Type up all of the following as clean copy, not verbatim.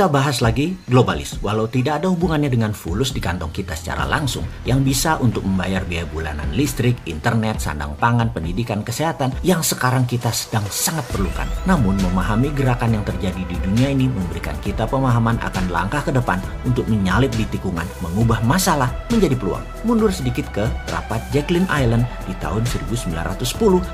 Kita bahas lagi globalis. Walau tidak ada hubungannya dengan fulus di kantong kita secara langsung, yang bisa untuk membayar biaya bulanan listrik, internet, sandang pangan, pendidikan, kesehatan yang sekarang kita sedang sangat perlukan. Namun memahami gerakan yang terjadi di dunia ini memberikan kita pemahaman akan langkah ke depan untuk menyalip di tikungan, mengubah masalah menjadi peluang. Mundur sedikit ke rapat Jacqueline Island di tahun 1910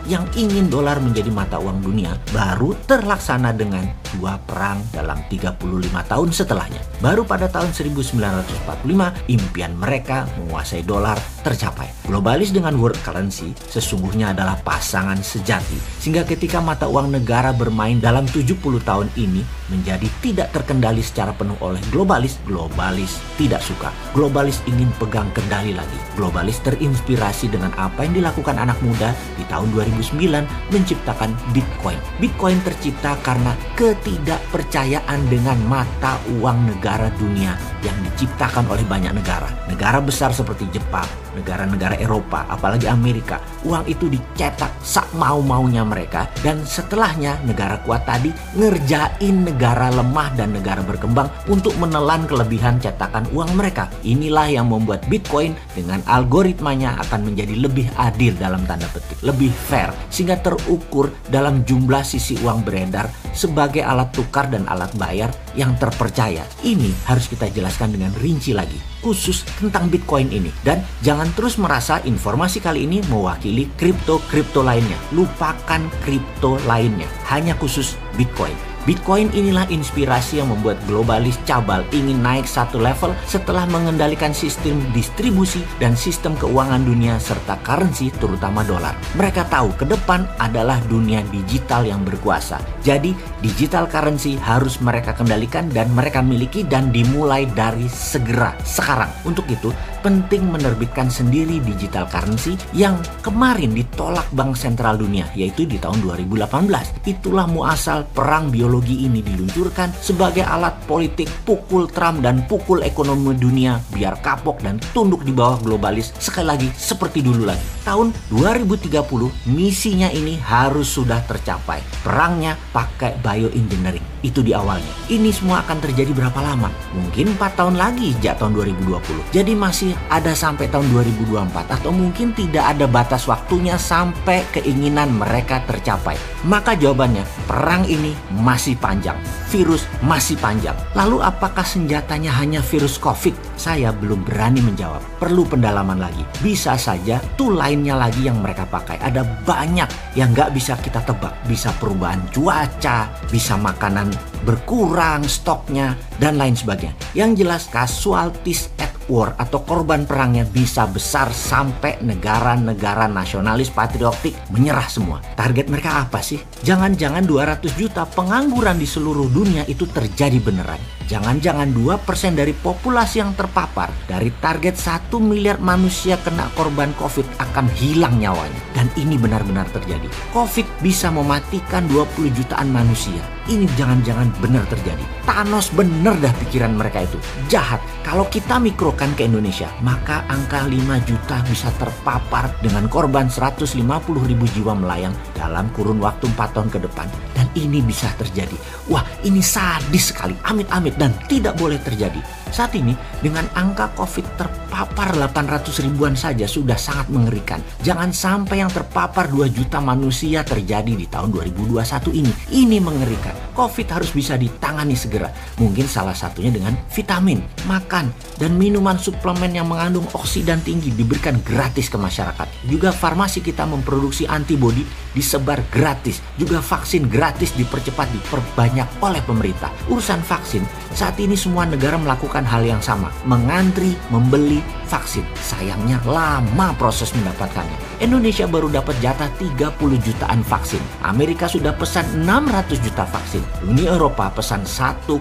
yang ingin dolar menjadi mata uang dunia baru terlaksana dengan 2 perang dalam 35 tahun setelahnya. Baru pada tahun 1945 impian mereka menguasai dolar tercapai. Globalis dengan world currency sesungguhnya adalah pasangan sejati, sehingga ketika mata uang negara bermain dalam 70 tahun ini menjadi tidak terkendali secara penuh oleh globalis, globalis tidak suka. Globalis ingin pegang kendali lagi. Globalis terinspirasi dengan apa yang dilakukan anak muda di tahun 2009 menciptakan Bitcoin. Bitcoin tercipta karena ketidakpercayaan dengan mata uang negara dunia yang diciptakan oleh banyak negara. Negara besar seperti Jepang, negara-negara Eropa, apalagi Amerika. Uang itu dicetak sak mau-maunya mereka, dan setelahnya negara kuat tadi ngerjain negara lemah dan negara berkembang untuk menelan kelebihan cetakan uang mereka. Inilah yang membuat Bitcoin dengan algoritmanya akan menjadi lebih adil dalam tanda petik, lebih fair, sehingga terukur dalam jumlah sisi uang beredar sebagai alat tukar dan alat bayar yang terpercaya. Ini harus kita jelaskan dengan rinci lagi, khusus tentang Bitcoin ini. Dan jangan terus merasa informasi kali ini mewakili kripto lainnya. Lupakan kripto lainnya, hanya khusus Bitcoin. Bitcoin inilah inspirasi yang membuat globalis cabal ingin naik satu level setelah mengendalikan sistem distribusi dan sistem keuangan dunia serta currency terutama dolar. Mereka tahu ke depan adalah dunia digital yang berkuasa. Jadi digital currency harus mereka kendalikan dan mereka miliki dan dimulai dari segera sekarang. Untuk itu penting menerbitkan sendiri digital currency yang kemarin ditolak Bank Sentral Dunia, yaitu di tahun 2018. Itulah muasal perang biologi ini diluncurkan sebagai alat politik pukul Trump dan pukul ekonomi dunia biar kapok dan tunduk di bawah globalis sekali lagi seperti dulu lagi. Tahun 2030 misinya ini harus sudah tercapai. Perangnya pakai bioengineering. Itu di awalnya. Ini semua akan terjadi berapa lama? Mungkin 4 tahun lagi sejak tahun 2020. Jadi masih ada sampai tahun 2024, atau mungkin tidak ada batas waktunya sampai keinginan mereka tercapai. Maka jawabannya, perang ini masih panjang, virus masih panjang. Lalu apakah senjatanya hanya virus COVID? Saya belum berani menjawab. Perlu pendalaman lagi. Bisa saja tool lainnya lagi yang mereka pakai. Ada banyak yang nggak bisa kita tebak. Bisa perubahan cuaca, bisa makanan berkurang stoknya, dan lain sebagainya. Yang jelas casualties at war atau korban perangnya bisa besar sampai negara-negara nasionalis patriotik menyerah semua. Target mereka apa sih? Jangan-jangan 200 juta pengangguran di seluruh dunia itu terjadi beneran. Jangan-jangan 2% dari populasi yang terpapar dari target 1 miliar manusia kena korban COVID akan hilang nyawanya. Dan ini benar-benar terjadi. COVID bisa mematikan 20 jutaan manusia. Ini jangan-jangan benar terjadi. Thanos bener dah pikiran mereka itu. Jahat. Kalau kita mikrokan ke Indonesia, maka angka 5 juta bisa terpapar dengan korban 150 ribu jiwa melayang dalam kurun waktu 4 tahun ke depan. Dan ini bisa terjadi. Wah, ini sadis sekali. Amit-amit dan tidak boleh terjadi. Saat ini dengan angka COVID terpapar 800 ribuan saja sudah sangat mengerikan. Jangan sampai yang terpapar 2 juta manusia terjadi di tahun 2021 ini. Ini mengerikan. COVID harus bisa ditangani segera. Mungkin salah satunya dengan vitamin, makan, dan minuman suplemen yang mengandung oksidan tinggi diberikan gratis ke masyarakat. Juga farmasi kita memproduksi antibodi disebar gratis. Juga vaksin gratis dipercepat, diperbanyak oleh pemerintah. Urusan vaksin, saat ini semua negara melakukan hal yang sama, mengantri membeli vaksin. Sayangnya lama proses mendapatkannya. Indonesia baru dapat jatah 30 jutaan vaksin. Amerika sudah pesan 600 juta vaksin. Uni Eropa pesan 1,3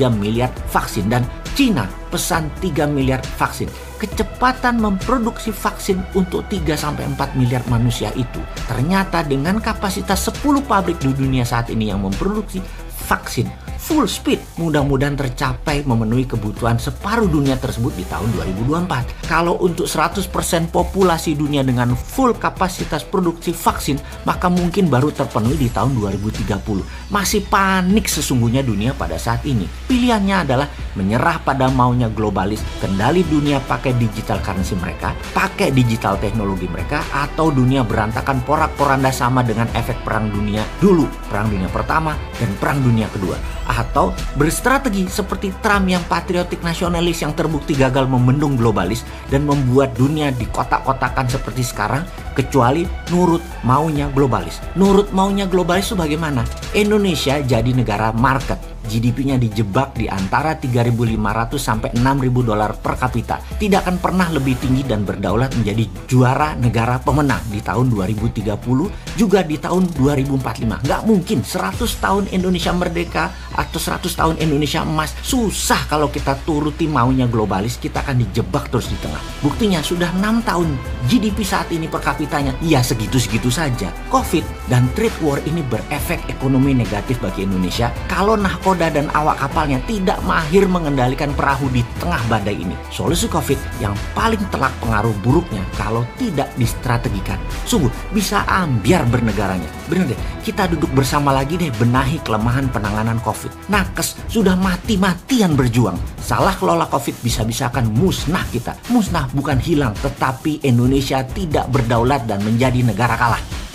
miliar vaksin dan Cina pesan 3 miliar vaksin. Kecepatan memproduksi vaksin untuk 3-4 miliar manusia itu ternyata dengan kapasitas 10 pabrik di dunia saat ini yang memproduksi vaksin full speed, mudah-mudahan tercapai memenuhi kebutuhan separuh dunia tersebut di tahun 2024. Kalau untuk 100% populasi dunia dengan full kapasitas produksi vaksin, maka mungkin baru terpenuhi di tahun 2030. Masih panik sesungguhnya dunia pada saat ini. Pilihannya adalah menyerah pada maunya globalis, kendali dunia pakai digital currency mereka, pakai digital teknologi mereka, atau dunia berantakan porak-poranda sama dengan efek perang dunia dulu, perang dunia pertama dan perang dunia kedua. Atau berstrategi seperti Trump yang patriotik nasionalis yang terbukti gagal membendung globalis dan membuat dunia dikotak-kotakan seperti sekarang, kecuali nurut maunya globalis. Nurut maunya globalis itu bagaimana? Indonesia jadi negara market. GDP-nya dijebak di antara 3.500 sampai 6.000 dolar per kapita. Tidak akan pernah lebih tinggi dan berdaulat menjadi juara negara pemenang di tahun 2030, juga di tahun 2045. Nggak mungkin 100 tahun Indonesia merdeka atau 100 tahun Indonesia emas. Susah kalau kita turuti maunya globalis, kita akan dijebak terus di tengah. Buktinya sudah 6 tahun GDP saat ini per kapitanya, ya segitu-segitu saja. Covid dan trade war ini berefek ekonomi negatif bagi Indonesia kalau nahkoda dan awak kapalnya tidak mahir mengendalikan perahu di tengah badai ini. Solusi Covid yang paling telak pengaruh buruknya kalau tidak distrategikan. Sungguh bisa ambiar bernegaranya. Bener deh, kita duduk bersama lagi deh benahi kelemahan penanganan Covid. Nakes sudah mati-matian berjuang. Salah kelola Covid bisa-bisa akan musnah kita. Musnah bukan hilang, tetapi Indonesia tidak berdaulat dan menjadi negara kalah.